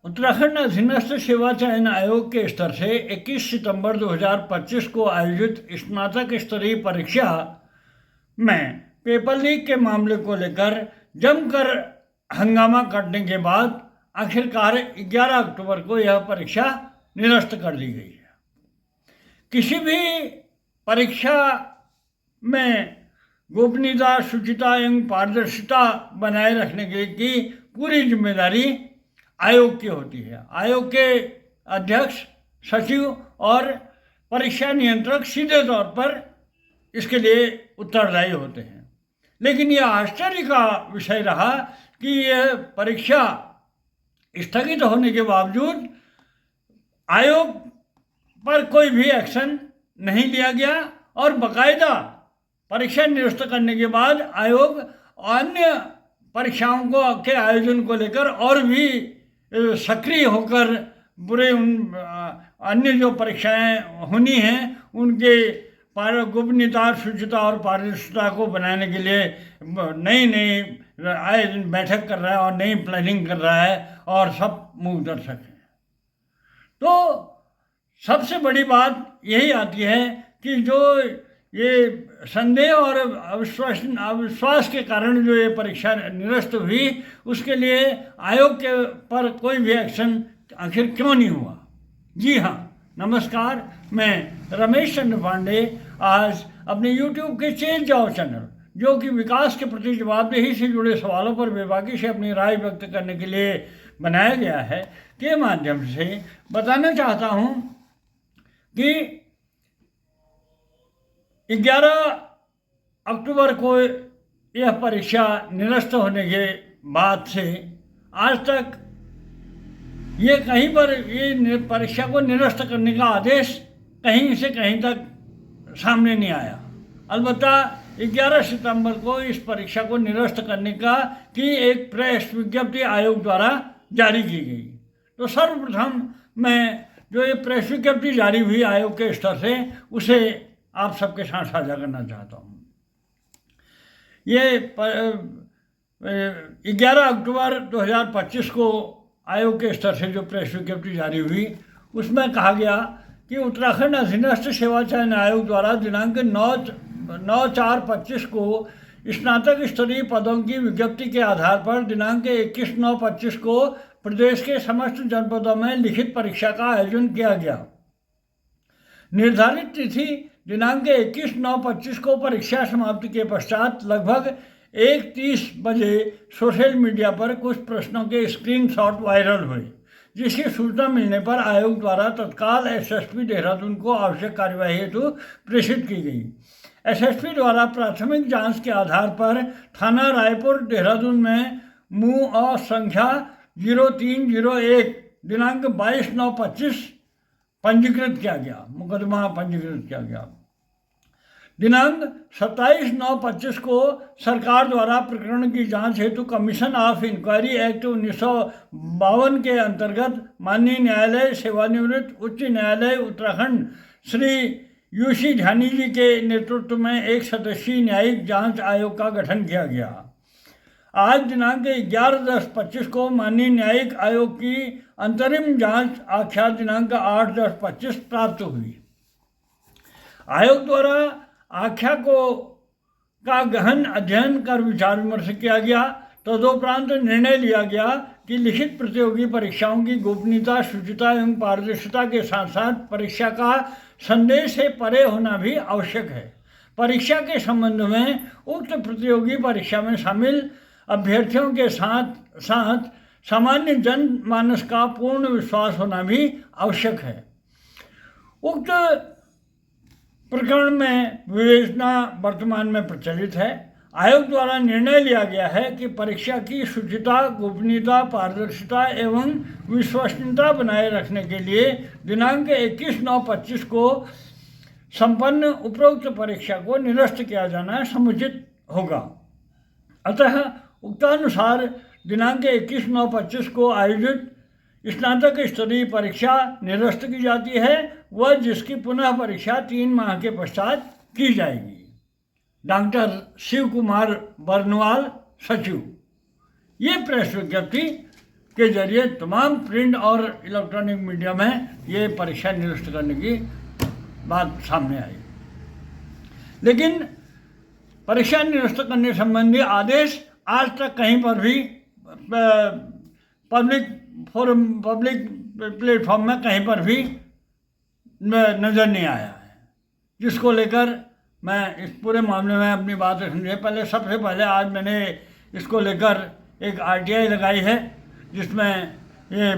उत्तराखंड अधीनस्थ सेवा चयन आयोग के स्तर से 21 सितंबर 2025 को आयोजित स्नातक स्तरीय परीक्षा में पेपर लीक के मामले को लेकर जमकर हंगामा करने के बाद आखिरकार 11 अक्टूबर को यह परीक्षा निरस्त कर दी गई है। किसी भी परीक्षा में गोपनीयता, शुचिता एवं पारदर्शिता बनाए रखने की पूरी जिम्मेदारी आयोग की होती है। आयोग के अध्यक्ष, सचिव और परीक्षा नियंत्रक सीधे तौर पर इसके लिए उत्तरदायी होते हैं। लेकिन यह आश्चर्य का विषय रहा कि यह परीक्षा स्थगित होने के बावजूद आयोग पर कोई भी एक्शन नहीं लिया गया और बाकायदा परीक्षा निरस्त करने के बाद आयोग अन्य परीक्षाओं के आयोजन को लेकर और भी सक्रिय होकर पूरे अन्य जो परीक्षाएं होनी हैं उनके गोपनीयता, शुचिता और पारदर्शिता को बनाने के लिए नई आयोजन बैठक कर रहा है और नई प्लानिंग कर रहा है और सब मार्गदर्शक हैं। तो सबसे बड़ी बात यही आती है कि जो ये संदेह और अविश्वास के कारण जो ये परीक्षा निरस्त हुई उसके लिए आयोग के पर कोई भी एक्शन आखिर क्यों नहीं हुआ। जी हाँ, नमस्कार, मैं रमेश चंद्र पांडे आज अपने YouTube के चेंज जाओ चैनल, जो कि विकास के प्रति जवाबदेही से जुड़े सवालों पर बेबाकी से अपनी राय व्यक्त करने के लिए बनाया गया है, के माध्यम से बताना चाहता हूँ कि 11 अक्टूबर को यह परीक्षा निरस्त होने के बाद से आज तक ये कहीं पर ये परीक्षा को निरस्त करने का आदेश कहीं से कहीं तक सामने नहीं आया। अलबत्ता 11 सितंबर को इस परीक्षा को निरस्त करने की एक प्रेस विज्ञप्ति आयोग द्वारा जारी की गई। तो सर्वप्रथम मैं जो ये प्रेस विज्ञप्ति जारी हुई आयोग के स्तर से उसे आप सबके साथ साझा करना चाहता हूँ। ये 11 अक्टूबर 2025 को आयोग के स्तर से जो प्रेस विज्ञप्ति जारी हुई उसमें कहा गया कि उत्तराखंड अधीनस्थ सेवा चयन आयोग द्वारा दिनांक 9/4/25 को स्नातक स्तरीय पदों की विज्ञप्ति के आधार पर दिनांक 21/9/25 को प्रदेश के समस्त जनपदों में लिखित परीक्षा का आयोजन किया गया। निर्धारित तिथि दिनांक 21/9/25 को परीक्षा समाप्ति के पश्चात लगभग 1:30 बजे सोशल मीडिया पर कुछ प्रश्नों के स्क्रीनशॉट वायरल हुए, जिसकी सूचना मिलने पर आयोग द्वारा तत्काल एसएसपी देहरादून को आवश्यक कार्यवाही हेतु प्रेषित की गई। एसएसपी द्वारा प्राथमिक जांच के आधार पर थाना रायपुर देहरादून में मुअ संख्या 0301 दिनांक 22/9/25 पंजीकृत किया गया, मुकदमा पंजीकृत किया गया। दिनांक 27/9/25 को सरकार द्वारा प्रकरण की जांच हेतु कमीशन ऑफ इंक्वायरी एक्ट 1952 के अंतर्गत माननीय न्यायालय सेवानिवृत्त उच्च न्यायालय उत्तराखंड श्री यूसी झानी जी के नेतृत्व में एक सदस्यीय न्यायिक जांच आयोग का गठन किया गया। आज दिनांक 11/10/25 को माननीय न्यायिक आयोग की अंतरिम जांच आख्या दिनांक 8/10/25 प्राप्त हुई। आयोग द्वारा आख्या का गहन अध्ययन कर विचार विमर्श किया गया। तदोपरांत निर्णय लिया गया कि लिखित प्रतियोगी परीक्षाओं की गोपनीयता, शुचिता एवं पारदर्शिता के साथ साथ परीक्षा का संदेह से परे होना भी आवश्यक है। परीक्षा के संबंध में उक्त प्रतियोगी परीक्षा में शामिल अभ्यर्थियों के साथ साथ सामान्य जनमानस का पूर्ण विश्वास होना भी आवश्यक है। उक्त प्रकरण में विवेचना वर्तमान में प्रचलित है। आयोग द्वारा निर्णय लिया गया है कि परीक्षा की शुचिता, गोपनीयता, पारदर्शिता एवं विश्वसनीयता बनाए रखने के लिए दिनांक 21/9/25 को संपन्न उपरोक्त परीक्षा को निरस्त किया जाना समुचित होगा। अतः उक्तानुसार दिनांक 21/9/25 को आयोजित स्नातक स्तरीय परीक्षा निरस्त की जाती है व जिसकी पुनः परीक्षा 3 माह के पश्चात की जाएगी। डॉक्टर शिव कुमार बर्नवाल, सचिव। ये प्रेस विज्ञप्ति के जरिए तमाम प्रिंट और इलेक्ट्रॉनिक मीडिया में ये परीक्षा निरस्त करने की बात सामने आई। लेकिन परीक्षा निरस्त करने संबंधी आदेश आज तक कहीं पर भी पब्लिक प्लेटफॉर्म में कहीं पर भी नज़र नहीं आया है, जिसको लेकर मैं इस पूरे मामले में अपनी बात रखने पहले सबसे पहले आज मैंने इसको लेकर एक RTI लगाई है, जिसमें ये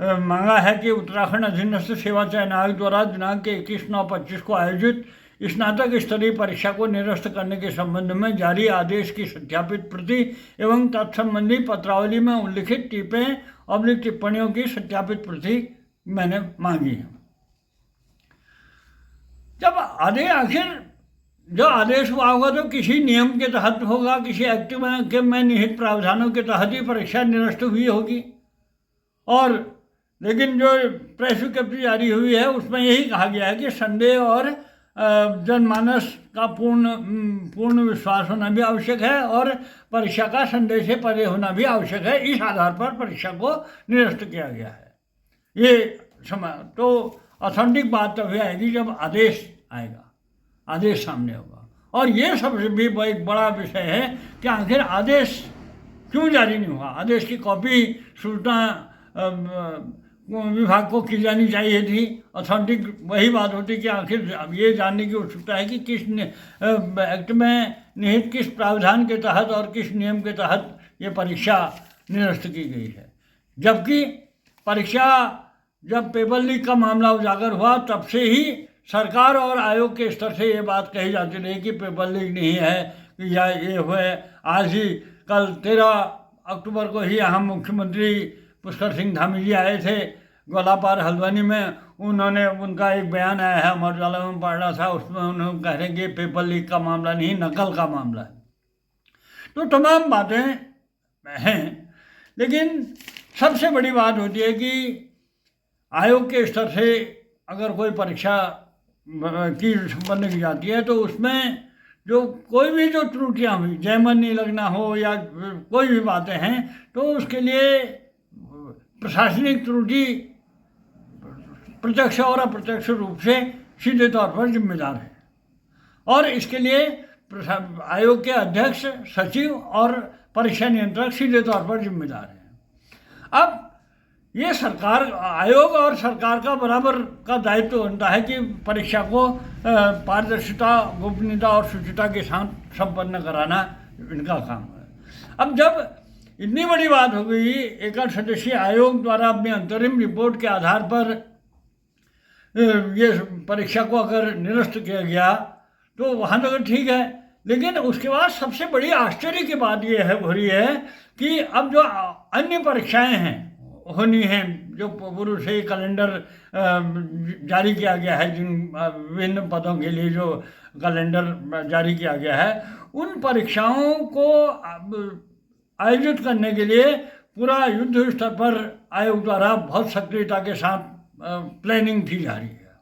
मांगा है कि उत्तराखंड अधीनस्थ सेवा चयन आयोग द्वारा दिनांक 21/9/25 को आयोजित स्नातक स्तरीय परीक्षा को निरस्त करने के संबंध में जारी आदेश की सत्यापित प्रति एवं तत्संबंधी पत्रावली में उल्लिखित टिप्पणियों की सत्यापित प्रति मैंने मांगी है। जब आखिर जो आदेश हुआ होगा तो किसी नियम के तहत होगा, किसी एक्ट में निहित प्रावधानों के तहत ही परीक्षा निरस्त हुई होगी। और लेकिन जो प्रेस विज्ञप्ति जारी हुई है उसमें यही कहा गया है कि संदेह और जनमानस का पूर्ण विश्वास होना भी आवश्यक है और परीक्षा का संदेह से परे होना भी आवश्यक है। इस आधार पर परीक्षा को निरस्त किया गया है। ये तो ऑथेंटिक बात तभी आएगी जब आदेश आएगा, आदेश सामने होगा। और ये सबसे भी एक बड़ा विषय है कि आखिर आदेश क्यों जारी नहीं हुआ। आदेश की कॉपी सूचना विभाग को की जानी चाहिए थी। ऑथेंटिक वही बात होती कि आखिर ये जानने की उत्सुकता है कि किस एक्ट में निहित किस प्रावधान के तहत और किस नियम के तहत ये परीक्षा निरस्त की गई है। जबकि परीक्षा जब पेपर लीक का मामला उजागर हुआ तब से ही सरकार और आयोग के स्तर से ये बात कही जाती रही कि पेपर लीक नहीं है कि या ये हुए। आज ही कल 13 अक्टूबर को ही यहाँ मुख्यमंत्री पुष्कर सिंह धामी जी आए थे गोलापार हल्द्वानी में। उन्होंने उनका एक बयान आया है, अमर उजाला में पढ़ रहा था, उसमें उन्होंने कह रहे हैं कि पेपर लीक का मामला नहीं, नकल का मामला है। तो तमाम बातें हैं, लेकिन सबसे बड़ी बात होती है कि आयोग के स्तर से अगर कोई परीक्षा की संपन्न की जाती है तो उसमें जो कोई भी जो त्रुटियाँ हुई, जयमन नहीं लगना हो या कोई भी बातें हैं, तो उसके लिए प्रशासनिक त्रुटि प्रत्यक्ष और अप्रत्यक्ष रूप से सीधे तौर पर जिम्मेदार है। और इसके लिए आयोग के अध्यक्ष, सचिव और परीक्षा नियंत्रक सीधे तौर पर जिम्मेदार हैं। अब ये सरकार, आयोग और सरकार का बराबर का दायित्व बनता है कि परीक्षा को पारदर्शिता, गोपनीयता और शुचिता के साथ संपन्न कराना इनका काम है। अब जब इतनी बड़ी बात हो गई, एकल सदस्यीय आयोग द्वारा अपनी अंतरिम रिपोर्ट के आधार पर ये परीक्षा को अगर निरस्त किया गया तो वहाँ तक ठीक है। लेकिन उसके बाद सबसे बड़ी आश्चर्य की बात ये है हो रही है कि अब जो अन्य परीक्षाएं हैं होनी हैं, जो पूर्व से ही कैलेंडर जारी किया गया है, जिन विभिन्न पदों के लिए जो कैलेंडर जारी किया गया है, उन परीक्षाओं को आयोजित करने के लिए पूरा युद्ध स्तर पर आयोग द्वारा बहुत सक्रियता के साथ प्लानिंग की जा रही है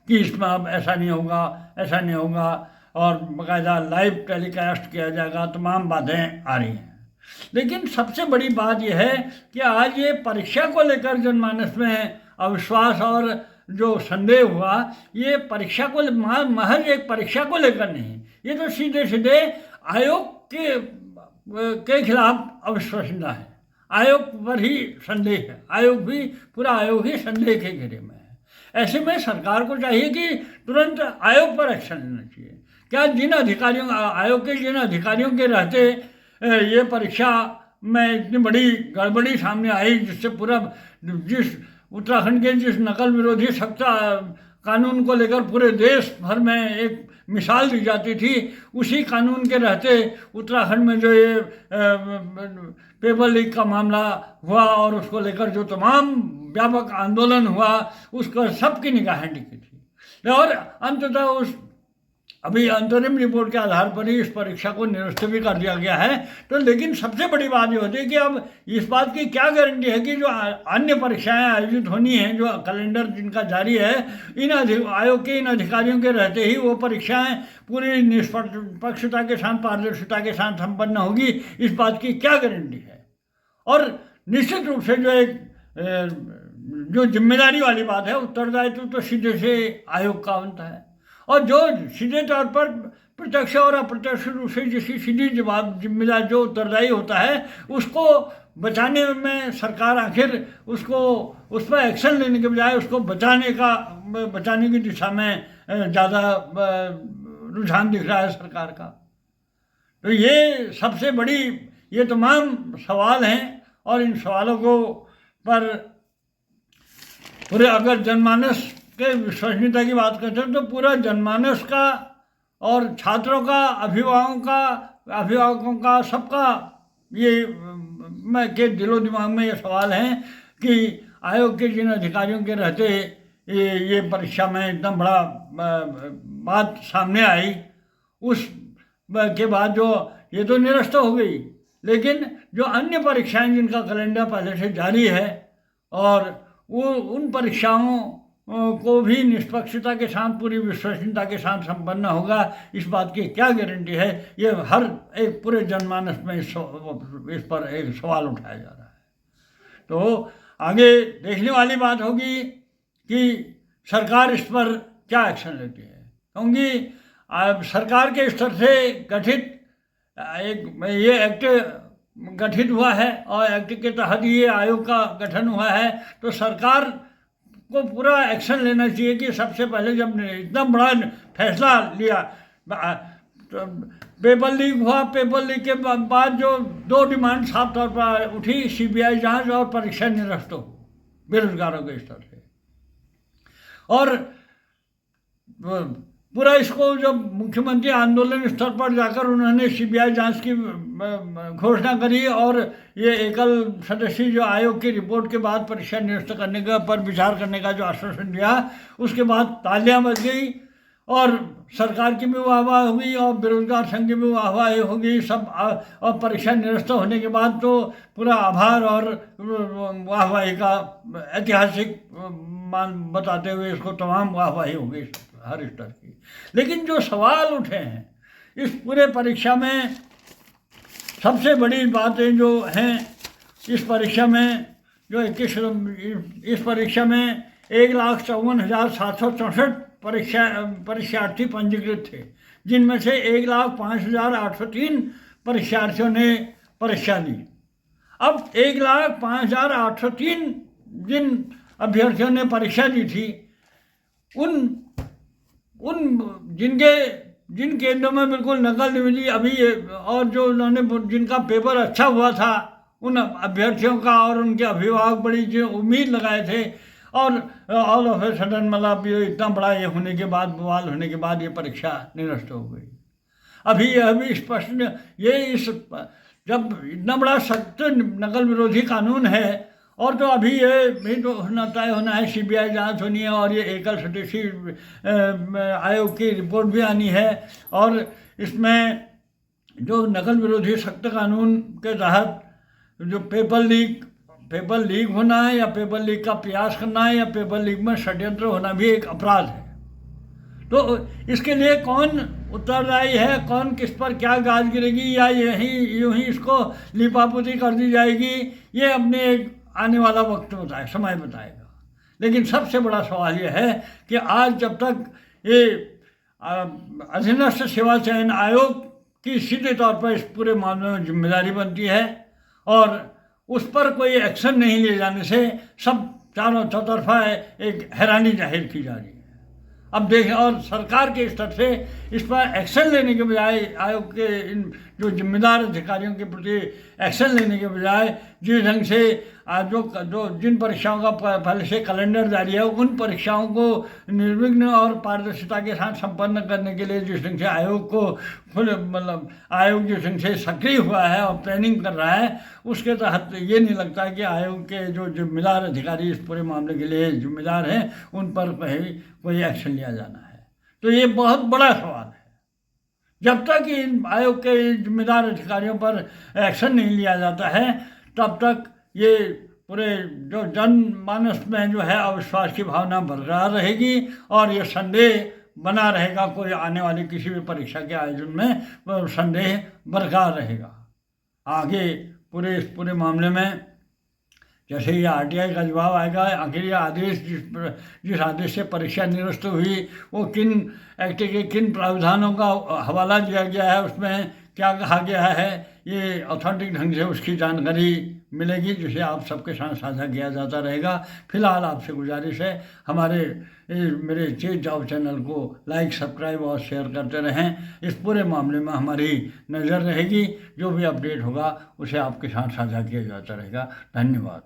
कि इसमें अब ऐसा नहीं होगा, ऐसा नहीं होगा, और बाकायदा लाइव टेलीकास्ट किया जाएगा। तमाम बातें आ रही हैं। लेकिन सबसे बड़ी बात यह है कि आज ये परीक्षा को लेकर जनमानस में अविश्वास और जो संदेह हुआ, ये परीक्षा को महज एक परीक्षा को लेकर नहीं, ये तो सीधे सीधे आयोग के खिलाफ अविश्वसनीयता है। आयोग पर ही संदेह है, आयोग भी, पूरा आयोग ही संदेह के घेरे में है। ऐसे में सरकार को चाहिए कि तुरंत आयोग पर एक्शन लेना चाहिए। क्या जिन अधिकारियों, आयोग के जिन अधिकारियों के रहते ये परीक्षा में इतनी बड़ी गड़बड़ी सामने आई, जिससे पूरा जिस उत्तराखंड के जिस नकल विरोधी सख्त कानून को लेकर पूरे देश भर में एक मिसाल दी जाती थी, उसी कानून के रहते उत्तराखंड में जो ये पेपर लीक का मामला हुआ और उसको लेकर जो तमाम व्यापक आंदोलन हुआ, उसको सबकी निगाहें टिकी थी। और अंततः उस अभी अंतरिम रिपोर्ट के आधार पर ही इस परीक्षा को निरस्त भी कर दिया गया है। तो लेकिन सबसे बड़ी बात ये होती है कि अब इस बात की क्या गारंटी है कि जो अन्य परीक्षाएं आयोजित होनी हैं, जो कैलेंडर जिनका जारी है, इन आयोग के इन अधिकारियों के रहते ही वो परीक्षाएं पूरी निष्पक्षता के साथ, पारदर्शिता के साथ संपन्न होगी, इस बात की क्या गारंटी है। और निश्चित रूप से जो एक जो जिम्मेदारी वाली बात है, उत्तरदायित्व तो सीधे से आयोग का बनता है, और जो सीधे तौर पर प्रत्यक्ष और अप्रत्यक्ष रूप से जिसकी सीधी जिम्मेदार जो उत्तरदायी होता है, उसको बचाने में सरकार आखिर उसको उस पर एक्शन लेने के बजाय उसको बचाने की दिशा में ज़्यादा रुझान दिख रहा है सरकार का। तो ये सबसे बड़ी ये तमाम सवाल हैं, और इन सवालों को पर पूरे अगर जनमानस के विश्वसनीयता की बात करते हैं तो पूरा जनमानस का और छात्रों का, अभिभावकों का सबका ये मैं के दिलो दिमाग में ये सवाल है कि आयोग के जिन अधिकारियों के रहते ये परीक्षा में इतना बड़ा बात सामने आई, उस के बाद जो ये तो निरस्त हो गई, लेकिन जो अन्य परीक्षाएं जिनका कैलेंडर पहले से जारी है, और वो उन परीक्षाओं को भी निष्पक्षता के साथ, पूरी विश्वसनीयता के साथ संपन्न होगा, इस बात की क्या गारंटी है? ये हर एक पूरे जनमानस में इस पर एक सवाल उठाया जा रहा है। तो आगे देखने वाली बात होगी कि सरकार इस पर क्या एक्शन लेती है, क्योंकि सरकार के स्तर से गठित ये एक्ट गठित हुआ है, और एक्ट के तहत ये आयोग का गठन हुआ है, तो सरकार को पूरा एक्शन लेना चाहिए कि सबसे पहले जब इतना बड़ा फैसला लिया, तो पेपर लीक हुआ, पेपर लीक के बाद जो दो डिमांड साफ तौर पर उठी, सीबीआई जांच और परीक्षा निरस्त हो बेरोजगारों के स्तर से, और पूरा इसको जब मुख्यमंत्री आंदोलन स्तर पर जाकर उन्होंने सीबीआई जांच की घोषणा करी, और ये एकल सदस्यीय जो आयोग की रिपोर्ट के बाद परीक्षा निरस्त करने का पर विचार करने का जो आश्वासन दिया, उसके बाद तालियां बज गई, और सरकार की भी वाहवाही हुई और बेरोजगार संघ की भी वाहवाही हो गई सब, और परीक्षा निरस्त होने के बाद तो पूरा आभार और वाहवाही का ऐतिहासिक मान बताते हुए इसको तमाम वाहवाही हो गई हर स्तर की। लेकिन जो सवाल उठे हैं इस पूरे परीक्षा में, सबसे बड़ी बातें जो हैं इस परीक्षा में, जो इस परीक्षा में 1,54,764 परीक्षार्थी पंजीकृत थे, जिनमें से 1,05,803 परीक्षार्थियों ने परीक्षा दी। अब 1,05,803 जिन अभ्यर्थियों ने परीक्षा दी थी, उन जिन केंद्रों में बिल्कुल नकल नहीं मिली अभी, और जो उन्होंने जिनका पेपर अच्छा हुआ था, उन अभ्यर्थियों का और उनके अभिभावक बड़ी जो उम्मीद लगाए थे, और ऑल ऑफ ए सडन मतलब ये इतना बड़ा ये होने के बाद, बवाल होने के बाद ये परीक्षा निरस्त हो गई। अभी यह भी स्पष्ट जब इतना बड़ा सख्त नकल विरोधी कानून है, और तो अभी ये भी तो तय होना है, सीबीआई जांच होनी है, और ये एकल सदस्यीय आयोग की रिपोर्ट भी आनी है, और इसमें जो नकल विरोधी सख्त कानून के तहत जो पेपर लीक होना है, या पेपर लीक का प्रयास करना है, या पेपर लीक में षड्यंत्र होना भी एक अपराध है। तो इसके लिए कौन उत्तरदायी है, कौन किस पर क्या गाज गिरेगी, या यूं ही इसको लिपापोती कर दी जाएगी, ये अपने एक आने वाला वक्त समय बताएगा। लेकिन सबसे बड़ा सवाल यह है कि आज जब तक ये अधीनस्थ सेवा चयन आयोग की सीधे तौर पर इस पूरे मामले में जिम्मेदारी बनती है, और उस पर कोई एक्शन नहीं लिए जाने से सब चारों चौतरफा एक हैरानी जाहिर की जा रही है। अब देखें, और सरकार के स्तर से इस पर एक्शन लेने के बजाय, आयोग के इन जो जिम्मेदार अधिकारियों के प्रति एक्शन लेने के बजाय, जिस ढंग से जो जिन परीक्षाओं का पहले से कैलेंडर जारी है, उन परीक्षाओं को निर्विघ्न और पारदर्शिता के साथ संपन्न करने के लिए जिस ढंग से आयोग को आयोग जिस ढंग से सक्रिय हुआ है और प्लानिंग कर रहा है, उसके तहत ये नहीं लगता कि आयोग के जो जिम्मेदार अधिकारी इस पूरे मामले के लिए जिम्मेदार हैं, उन पर कोई एक्शन लिया जाना है। तो ये बहुत बड़ा सवाल है। जब तक इन आयोग के जिम्मेदार अधिकारियों पर एक्शन नहीं लिया जाता है, तब तक ये पूरे जो जनमानस में जो है अविश्वास की भावना बरकरार रहेगी, और ये संदेह बना रहेगा, कोई आने वाली किसी भी परीक्षा के आयोजन में संदेह बरकरार रहेगा। आगे इस पूरे मामले में जैसे ही आरटीआई का जवाब आएगा, आखिर ये आदेश जिस आदेश से परीक्षा निरस्त हुई वो किन एक्ट के किन प्रावधानों का हवाला दिया गया है, उसमें क्या कहा गया है, ये ऑथेंटिक ढंग से उसकी जानकारी मिलेगी, जिसे आप सबके साथ साझा किया जाता रहेगा। फिलहाल आपसे गुजारिश है, मेरे चेंज जॉब चैनल को लाइक, सब्सक्राइब और शेयर करते रहें। इस पूरे मामले में हमारी नज़र रहेगी, जो भी अपडेट होगा उसे आपके साथ साझा किया जाता रहेगा। धन्यवाद।